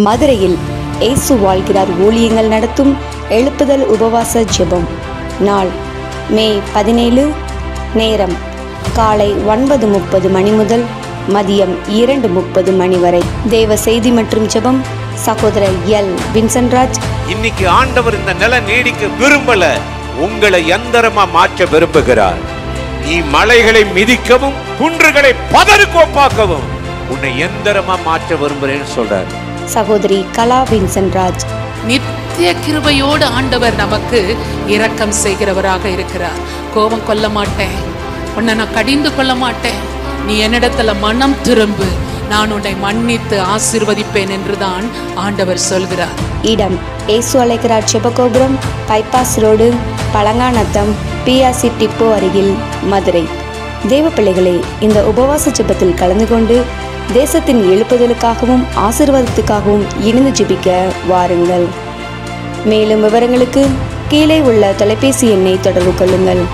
மதுரையில் இயேசு வாழ்கிறார் ஊழியங்கள் நடத்தும் எழுப்புதல் உபவாச ஜெபம். நாள் மே 17. நேரம் காலை 9:30 மணி முதல் மதியம் 2:30 மணி வரை. தேவ செய்தி மற்றும் ஜெபம் சகோதரர் எல். வின்சென்ட்ராஜ். இன்னைக்கு ஆண்டவர் இந்த நிலை நீடிக்க விரும்பல, உங்களை எந்திரமா மாற்ற விரும்புகிறார். நீ மலைகளை மிதிக்கவும் குன்றுகளை பதறுக்கோப்பாக்கவும் உன்னை எந்திரமா மாற்ற விரும்புறேன்னு சொல்றார். சகோதரி கலா வின்சென்ட்ராஜ். நித்திய கிருபையோடு ஆண்டவர் நமக்கு இரக்கம் செய்கிறவராக இருக்கிறார். கோபம் கொள்ள மாட்டேன், உன்னை நான் கடிந்து கொள்ள மாட்டேன், நீ என்னிடத்துல மனம் திரும்பு, நான் உன்னை மன்னித்து ஆசீர்வதிப்பேன் என்றுதான் ஆண்டவர் சொல்கிறார். இடம் இயேசு அழைக்கிறார் ஜெபகோபுரம், bypass road, Palanganatham, PRC depot அருகில், மதுரை. தேவ பிள்ளைகளே, இந்த உபவாச ஜெபத்தில் கலந்து கொண்டு தேசத்தின் எழுப்புதலுக்காகவும் ஆசீர்வாதத்துக்காகவும் இணைந்து ஜெபிக்க வாருங்கள். மேலும் விவரங்களுக்கு கீழே உள்ள தொலைபேசி எண்ணை தொடர்பு கொள்ளுங்கள்.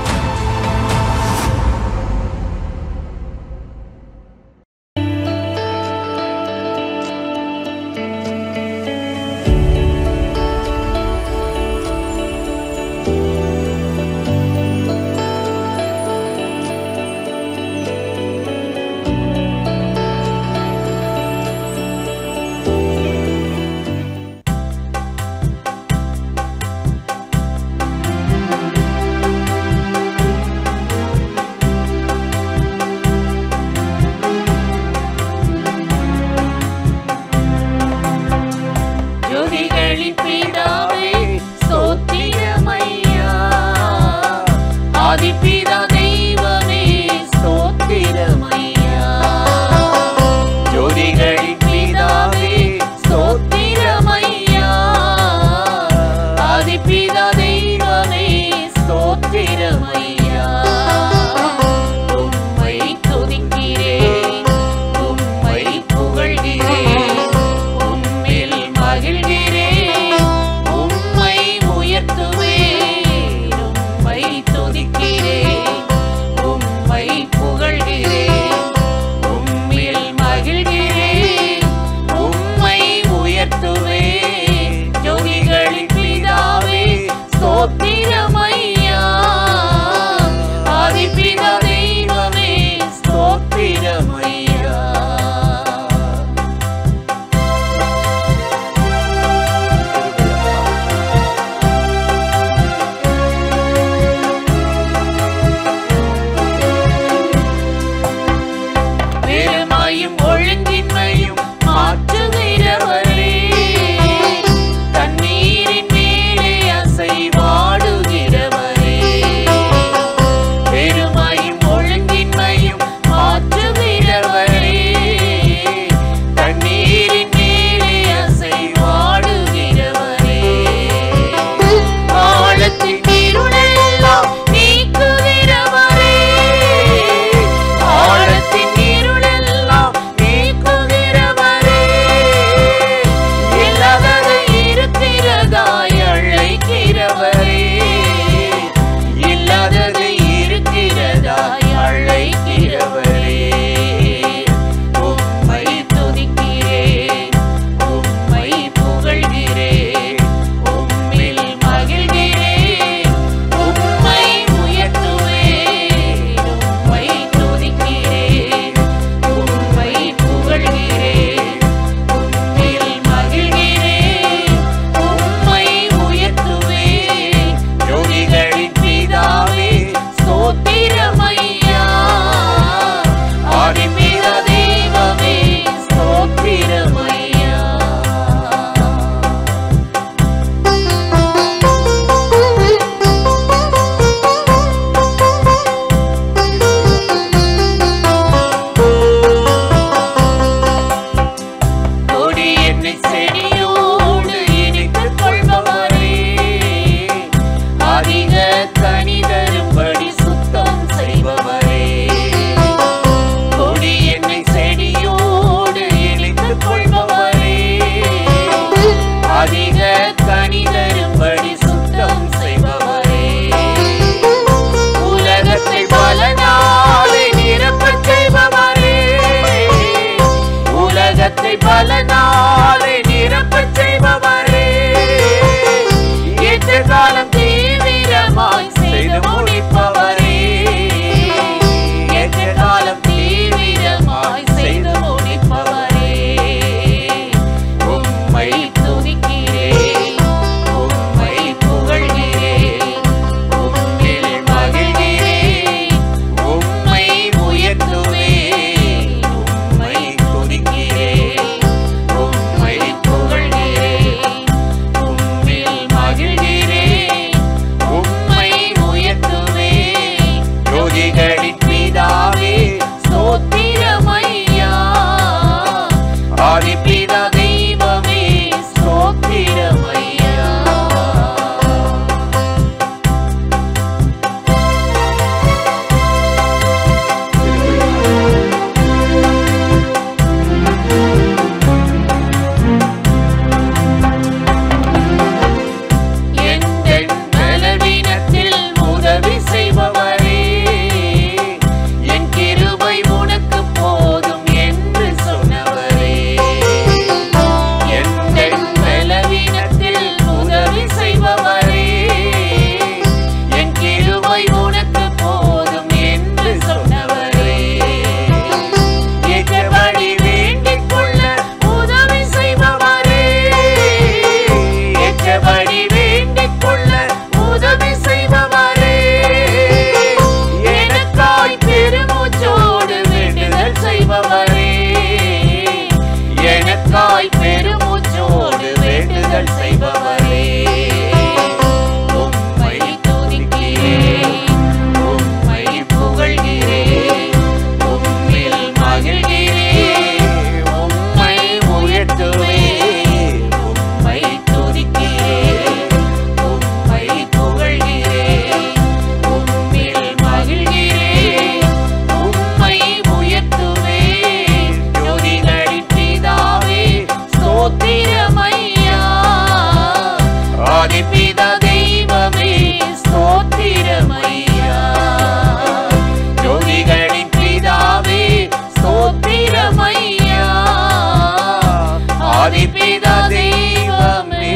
பரிபிதா தெய்வமே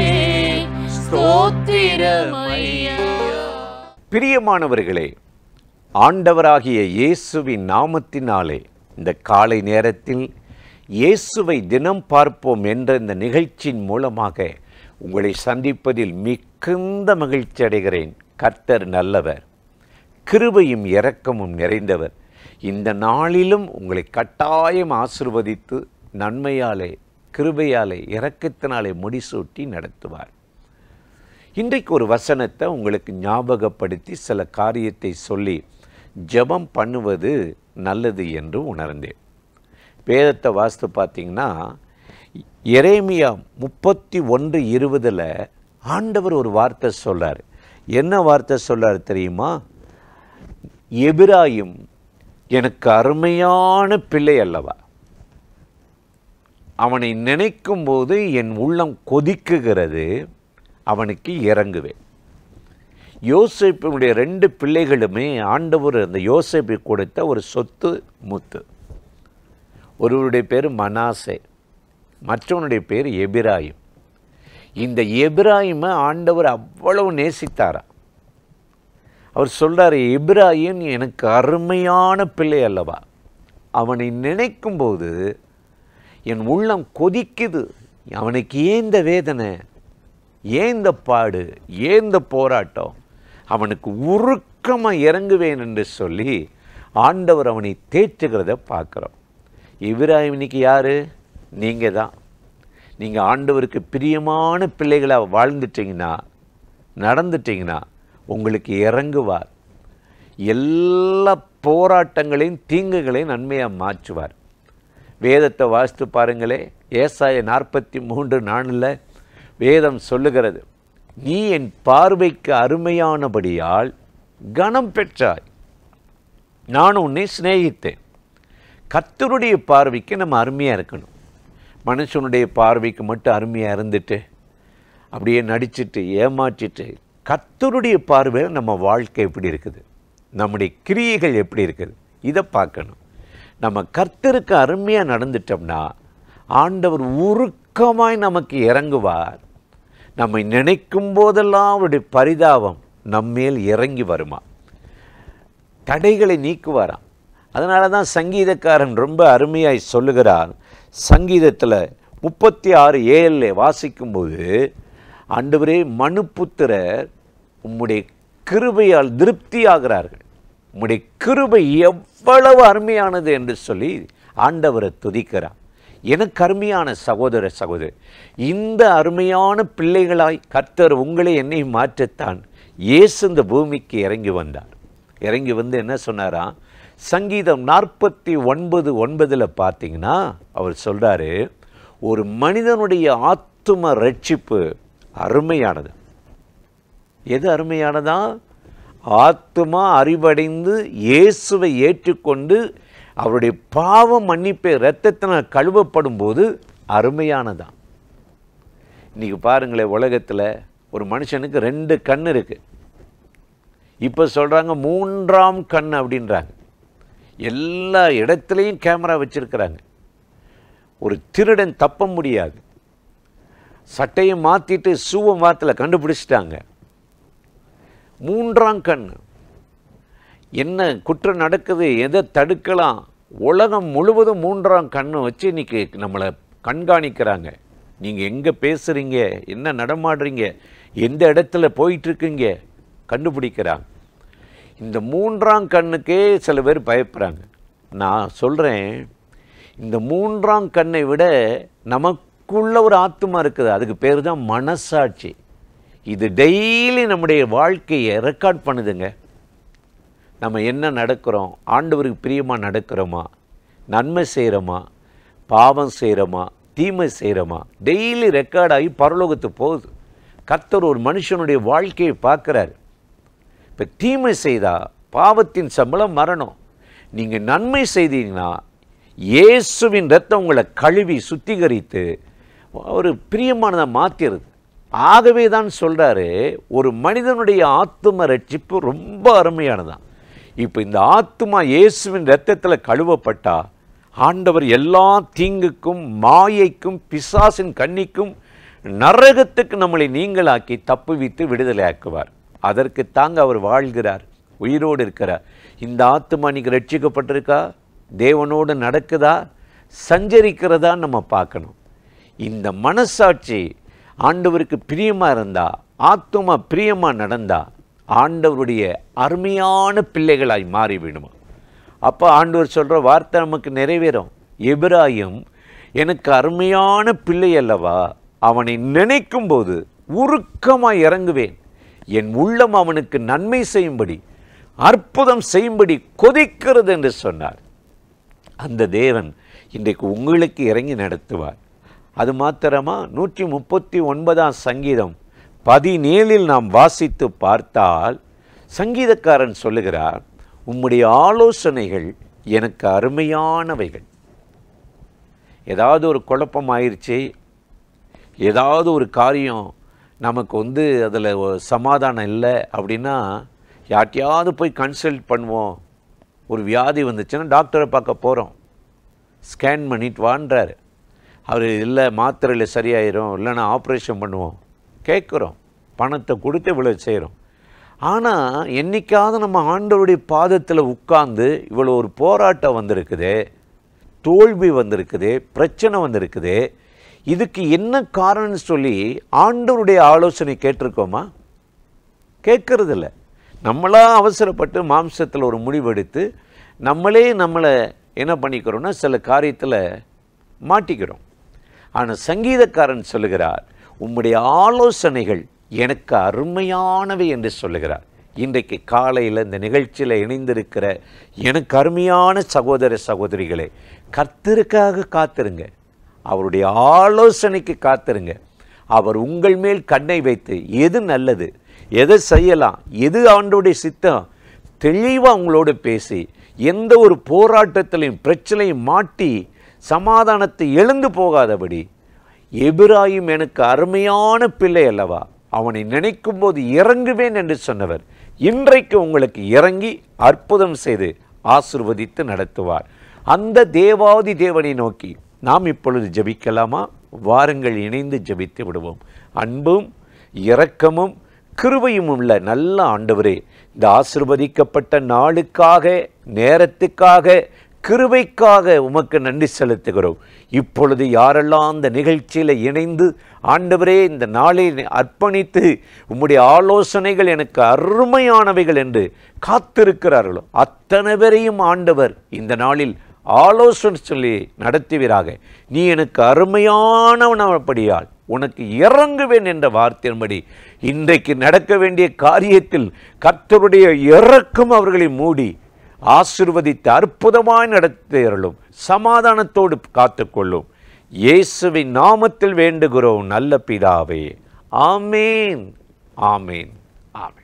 ஸ்தோத்திரமையா. பிரியமானவர்களே, ஆண்டவராகிய இயேசுவின் நாமத்தினாலே இந்த காலை நேரத்தில் இயேசுவை தினம் பார்ப்போம் என்ற இந்த நிகழ்ச்சியின் மூலமாக உங்களை சந்திப்பதில் மிகுந்த மகிழ்ச்சி அடைகிறேன். கர்த்தர் நல்லவர், கிருபையும் இரக்கமும் நிறைந்தவர். இந்த நாளிலும் உங்களை கட்டாயம் ஆசீர்வதித்து நன்மையாலே, கிருபையாலே, இரக்கத்தினாலே முடிசூட்டி நடத்துவார். இன்றைக்கு ஒரு வசனத்தை உங்களுக்கு ஞாபகப்படுத்தி சில காரியத்தை சொல்லி ஜெபம் பண்ணுவது நல்லது என்று உணர்ந்தேன். வேதத்தை வாசித்து பார்த்தீங்கன்னா எரேமியா 31:20 ஆண்டவர் ஒரு வார்த்தை சொல்றார். என்ன வார்த்தை சொல்றார் தெரியுமா? எபிராயிம் எனக்கு அருமையான பிள்ளை அல்லவா, அவனை நினைக்கும் போது என் உள்ளம் கொதிக்குகிறது, அவனுக்கு இறங்குவேன். யோசேப்பினுடைய 2 பிள்ளைகளுமே ஆண்டவர் அந்த யோசேப்பை கொடுத்த ஒரு சொத்து முத்து. ஒருவருடைய பேர் மனாசே, மற்றவனுடைய பேர் எபிராயிம். இந்த எபிராயிமை ஆண்டவர் அவ்வளவு நேசித்தாரா. அவர் சொல்றாரு, எபிராயிம் எனக்கு அருமையான பிள்ளை அல்லவா, அவனை நினைக்கும் போது என் உள்ளம் கொதிக்குது, அவனுக்கு ஏன் இந்த வேதனை, ஏன் இந்த பாடு, ஏன் இந்த போராட்டம், அவனுக்கு உருக்கமாக இறங்குவேன் என்று சொல்லி ஆண்டவர் அவனை தேற்றுகிறத பார்க்குறோம். எபிராயிம் இன்னைக்கு யார்? நீங்கள் தான். நீங்கள் ஆண்டவருக்கு பிரியமான பிள்ளைகளாக வாழ்ந்துட்டீங்கன்னா, நடந்துட்டீங்கன்னா உங்களுக்கு இறங்குவார். எல்லா போராட்டங்களையும் தீங்குகளையும் நன்மையாக மாற்றுவார். வேதத்தை வாசித்து பாருங்களே, ஏசாயா 43:4 வேதம் சொல்லுகிறது, நீ என் பார்வைக்கு அருமையானபடியால் கனம் பெற்றாய், நான் உன்னை சிநேகித்தேன். கர்த்தருடைய பார்வைக்கு நம்ம அருமையாக இருக்கணும். மனுஷனுடைய பார்வைக்கு மட்டும் அருமையாக இருந்துட்டு அப்படியே நடிச்சிட்டு ஏமாற்றிட்டு, கர்த்தருடைய பார்வையில் நம்ம வாழ்க்கை எப்படி இருக்குது, நம்முடைய கிரியைகள் எப்படி இருக்குது, இதை பார்க்கணும். நம்ம கர்த்தருக்கு அருமையாக நடந்துட்டோம்னா ஆண்டவர் உருக்கமாய் நமக்கு இறங்குவார். நம்மை நினைக்கும் போதெல்லாம் அவருடைய பரிதாபம் நம்மேல் இறங்கி வருமா, தடைகளை நீக்குவாராம். அதனால தான் சங்கீதக்காரன் ரொம்ப அருமையாய் சொல்லுகிறார். சங்கீதத்தில் 36:7 வாசிக்கும்போது, ஆண்டவரே மனுப்புத்திரர் உம்முடைய கிருபையால் திருப்தி ஆகிறார்கள், உம்முடைய கிருபை எவ்வளவு அருமையானது என்று சொல்லி ஆண்டவரை துதிக்கிறார். எனக்கு அருமையான சகோதர சகோதரி, இந்த அருமையான பிள்ளைகளாய் கர்த்தர் உங்களை என்னை மாற்றத்தான் இயேசு இந்த பூமிக்கு இறங்கி வந்தார். இறங்கி வந்து என்ன சொன்னாரா? சங்கீதம் 49:9 பார்த்தீங்கன்னா அவர் சொல்றாரு, ஒரு மனிதனுடைய ஆத்தும ரட்சிப்பு அருமையானது. எது அருமையானதா? ஆத்துமா அறிவடைந்து இயேசுவை ஏற்றுக்கொண்டு அவருடைய பாவ மன்னிப்பை இரத்தத்தினால் கழுவப்படும் போது அருமையானதான். இன்னைக்கு பாருங்களேன், உலகத்தில் ஒரு மனுஷனுக்கு 2 கண் இருக்கு. இப்போ சொல்கிறாங்க 3ஆம் கண் அப்படின்றாங்க. எல்லா இடத்துலையும் கேமரா வச்சிருக்கிறாங்க. ஒரு திருடன் தப்ப முடியாது. சட்டையை மாற்றிட்டு சூவை மாற்றல கண்டுபிடிச்சிட்டாங்க. 3ஆம் கண். என்ன குற்றம் நடக்குது, எதை தடுக்கலாம், உலகம் முழுவதும் 3ஆம் கண்ணை வச்சு இன்னைக்கு நம்மளை கண்காணிக்கிறாங்க. நீங்கள் எங்கே பேசுகிறீங்க, என்ன நடமாடுறீங்க, எந்த இடத்துல போயிட்டுருக்குங்க கண்டுபிடிக்கிறாங்க. இந்த 3ஆம் கண்ணுக்கே சில பேர் பயப்படுறாங்க. நான் சொல்கிறேன், இந்த 3ஆம் கண்ணை விட நமக்குள்ள ஒரு ஆத்மா இருக்குது, அதுக்கு பேர் தான் மனசாட்சி. இது டெய்லி நம்முடைய வாழ்க்கையை ரெக்கார்ட் பண்ணுதுங்க. நம்ம என்ன நடக்கிறோம், ஆண்டவருக்கு பிரியமாக நடக்கிறோமா, நன்மை செய்கிறோமா, பாவம் செய்கிறோமா, தீமை செய்கிறோமா, டெய்லி ரெக்கார்டாகி பரலோகத்துக்கு போகுது. கர்த்தர் ஒரு மனுஷனுடைய வாழ்க்கையை பார்க்குறாரு. இப்போ தீமை செய்தால் பாவத்தின் சம்பளம் மரணம். நீங்கள் நன்மை செய்தீங்கன்னா இயேசுவின் ரத்தம் உங்களை கழுவி சுத்திகரித்து ஒரு பிரியமானதை மாற்றிடுது. ஆகவே தான் சொல்கிறாரு, ஒரு மனிதனுடைய ஆத்தும ரட்சிப்பு ரொம்ப அருமையானதான். இப்போ இந்த ஆத்துமா இயேசுவின் ரத்தத்தில் கழுவப்பட்டா ஆண்டவர் எல்லா தீங்குக்கும், மாயைக்கும், பிசாசின் கண்ணிக்கும், நரகத்துக்கு நம்மளை நீங்களாக்கி தப்புவித்து விடுதலை ஆக்குவார். அதற்கு தாங்க அவர் வாழ்கிறார், உயிரோடு இருக்கிறார். இந்த ஆத்துமா இன்னைக்கு ரட்சிக்கப்பட்டிருக்கா, தேவனோடு நடக்குதா, சஞ்சரிக்கிறதா நம்ம பார்க்கணும். இந்த மனசாட்சி ஆண்டவருக்கு பிரியமாக இருந்தா, ஆத்துமா பிரியமாக நடந்தா, ஆண்டவருடைய அருமையான பிள்ளைகளாய் மாறிவிடுமா. அப்போ ஆண்டவர் சொல்கிற வார்த்தை நமக்கு நிறைவேறும். எபிராயும் எனக்கு அருமையான பிள்ளை அல்லவா, அவனை நினைக்கும் போது உருக்கமாய் இறங்குவேன், என் உள்ளம் அவனுக்கு நன்மை செய்யும்படி, அற்புதம் செய்யும்படி கொதிக்கிறது என்று சொன்னார். அந்த தேவன் இன்றைக்கு உங்களுக்கு இறங்கி நடத்துவார். அது மாத்திரமா, 139ஆம் சங்கீதம் 17 நாம் வாசித்து பார்த்தால் சங்கீதக்காரன் சொல்லுகிறார், உம்முடைய ஆலோசனைகள் எனக்கு அருமையானவைகள். ஏதாவது ஒரு குழப்பம் ஆயிடுச்சு, ஏதாவது ஒரு காரியம் நமக்கு அதில் சமாதானம் இல்லை அப்படின்னா யார்ட்டையாவது போய் கன்சல்ட் பண்ணுவோம். ஒரு வியாதி வந்துச்சுன்னா டாக்டரை பார்க்க போகிறோம், ஸ்கேன் பண்ணிட்டு வான்றார். அவர் இல்லை மாத்திரையில் சரியாயிரும், இல்லைன்னா ஆப்ரேஷன் பண்ணுவோம் கேட்குறோம், பணத்தை கொடுத்து இவ்வளோ செய்கிறோம். ஆனால் என்றைக்காவது நம்ம ஆண்டவருடைய பாதத்தில் உட்கார்ந்து இவ்வளோ ஒரு போராட்டம் வந்திருக்குது, தோல்வி வந்திருக்குது, பிரச்சனை வந்திருக்குது, இதுக்கு என்ன காரணம்னு சொல்லி ஆண்டவருடைய ஆலோசனை கேட்டிருக்கோமா? கேட்கறதில்ல. நம்மளா அவசரப்பட்டு மாம்சத்தில் ஒரு முடிவெடுத்து நம்மளை என்ன பண்ணிக்கிறோன்னா சில காரியத்தில் மாட்டிக்கிறோம். ஆனால் சங்கீதக்காரன் சொல்லுகிறார், உம்முடைய ஆலோசனைகள் எனக்கு அருமையானவை என்று சொல்லுகிறார். இன்றைக்கு காலையில் இந்த நிகழ்ச்சியில் இணைந்திருக்கிற எனக்கு அருமையான சகோதர சகோதரிகளே, கர்த்தருக்காக காத்திருங்க, அவருடைய ஆலோசனைக்கு காத்திருங்க. அவர் உங்கள் மேல் கண்ணை வைத்து எது நல்லது, எதை செய்யலாம், எது ஆண்டோடைய சித்தம் தெளிவாக உங்களோடு பேசி, எந்த ஒரு போராட்டத்திலையும் பிரச்சனையும் மாட்டி சமாதானத்தை எழுந்து போகாதபடி, எபிராயும் எனக்கு அருமையான பிள்ளை அல்லவா, அவனை நினைக்கும் போது இறங்குவேன் என்று சொன்னவர் இன்றைக்கு உங்களுக்கு இறங்கி அற்புதம் செய்து ஆசீர்வதித்து நடத்துவார். அந்த தேவாதி தேவனை நோக்கி நாம் இப்பொழுது ஜெபிக்கலாமா? வாருங்கள், இணைந்து ஜெபித்து விடுவோம். அன்பும் இரக்கமும் கிருபையும் உள்ள நல்ல ஆண்டவரே, இந்த ஆசீர்வதிக்கப்பட்ட நாளுக்காக, நேரத்துக்காக, கிருபைக்காக உமக்கு நன்றி செலுத்துகிறோம். இப்பொழுது யாரெல்லாம் அந்த நிகழ்ச்சியில் இணைந்து ஆண்டவரே இந்த நாளை அர்ப்பணித்து உம்முடைய ஆலோசனைகள் எனக்கு அருமையானவைகள் என்று காத்திருக்கிறார்களோ அத்தனை பேரையும் ஆண்டவர் இந்த நாளில் ஆலோசனை சொல்லி நடத்துவீராக. நீ எனக்கு அருமையானவனபடியால் உனக்கு இறங்குவேன் என்ற வார்த்தையின்படி இன்றைக்கு நடக்க வேண்டிய காரியத்தில் கர்த்தருடைய இரக்கம் அவர்களை மூடி ஆசீர்வதித்து அற்புதமாய் நடத்துகிறோம். சமாதானத்தோடு காத்துக்கொள்ளும். இயேசுவின் நாமத்தில் வேண்டுகிறோம் நல்ல பிதாவே. ஆமேன், ஆமேன், ஆமேன்.